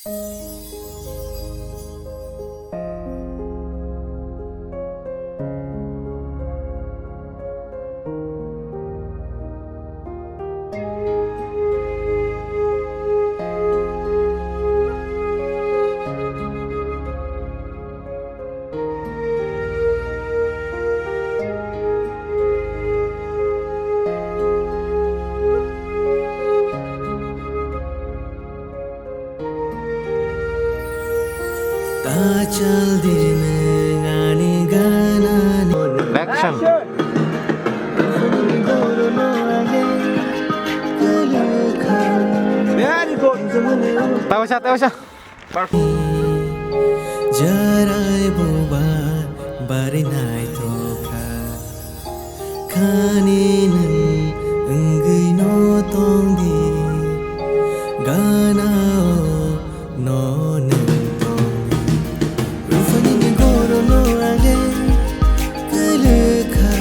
Action. Very good. Tahu siya. Jarai bubar barinai toka kaninen enggai no tongdi gana no nentongdi rufani ni goro no ale kelekha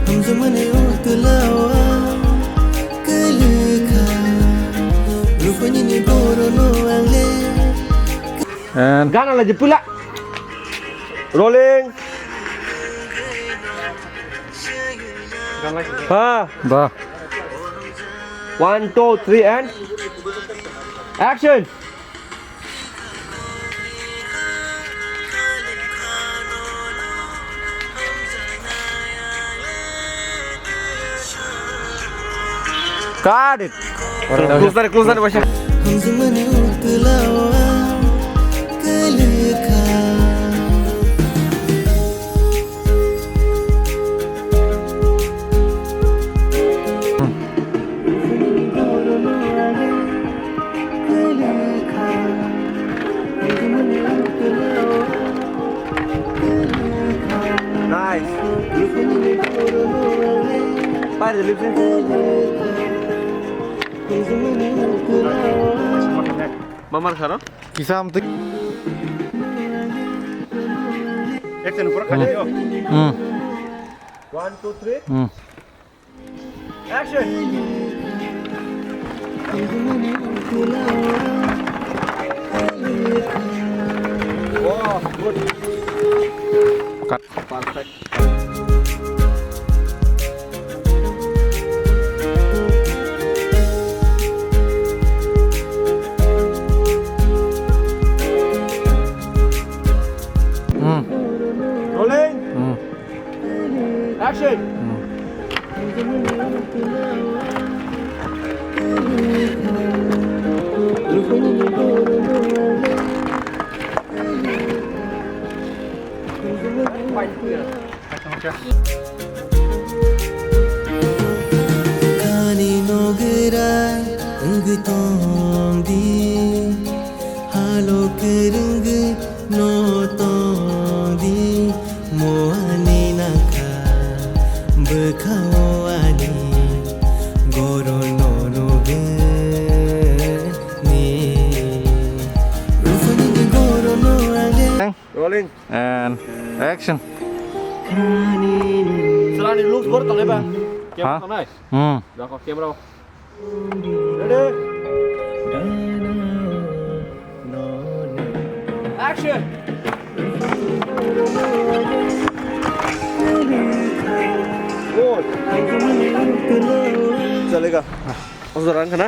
hamzamane utlawa kelekha rufani ni goro no ale. And Gana lagi pula. Rolling. dah. 1, 2, 3 and action. Got it. Close dari Basya. Hamzamane utlawa kelekha Nice. Fire the lips. Mamar sekarang? Kisah amtik. Action pura kali yo. 1, 2, 3. Action. Wow, good. Cut. Perfect. Rolling. Action. Kani nogerai enggai tongdi halo kereng no tongdi moani naka bekawani goro no noge ni rufani ni goro no ale Rolling. And action. Setelah di loop baru tangnya bang. Hah? Kamera nice. Udah kok kamera. Ready? Action. Good. चलेगा उस दौरान का ना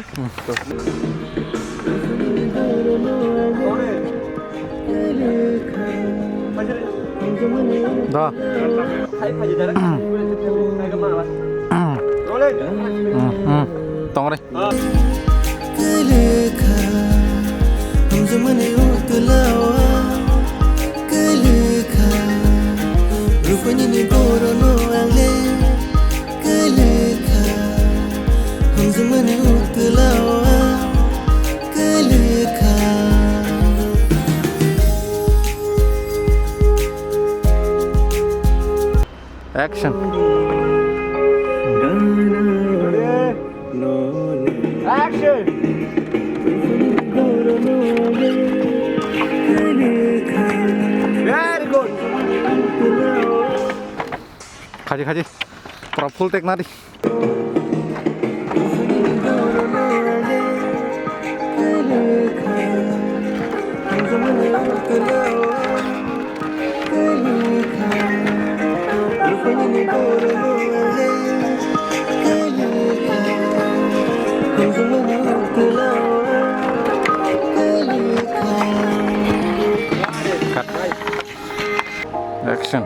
Dah. Tong deh. kelekha hamzamane utlawa kelekha rufani ni goro no ale kelekha hamzamane utlawa kelekha Action. Action. Very good. Kaji. Pra full take nadi. kelekha हमको मना दिलाओ Cut. Action.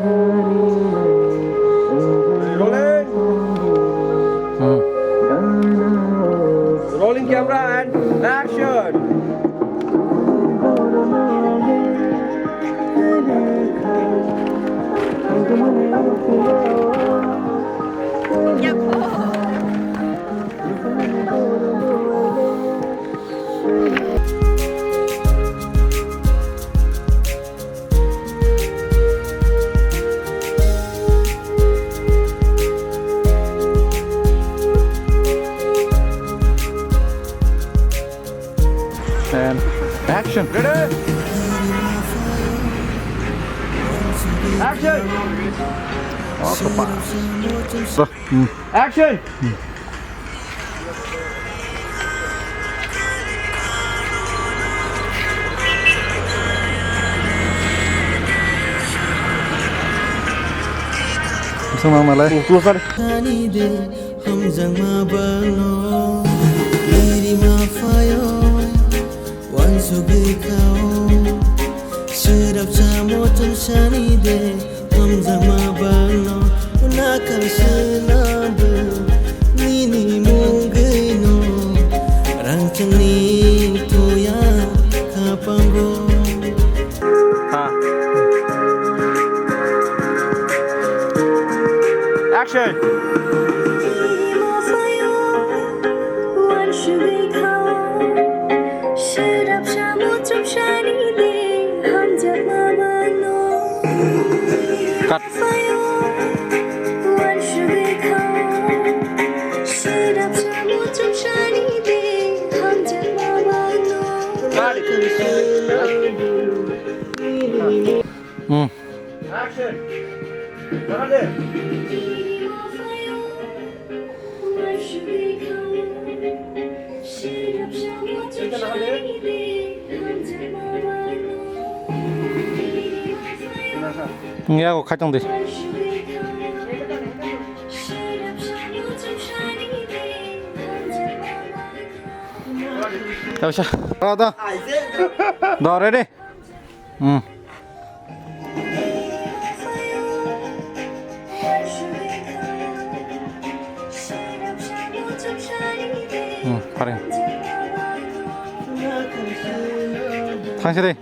Rolling. Hmm. Rolling camera and action. And action. Ready? Action. Oh, kepas. Action. Langsung malay. Closer. Kani de hum jangma bano liri ma fayo wan sugi kao sirap samo tum shani de hum jangma bano unakam shenab nini mungino rangchani toya kapango Action. Cut. Hmm. Action. Ready? Nghe có khách trong đi. Đâu sao? Đó đó. Đó ready. Hmm. 파랭. 당신이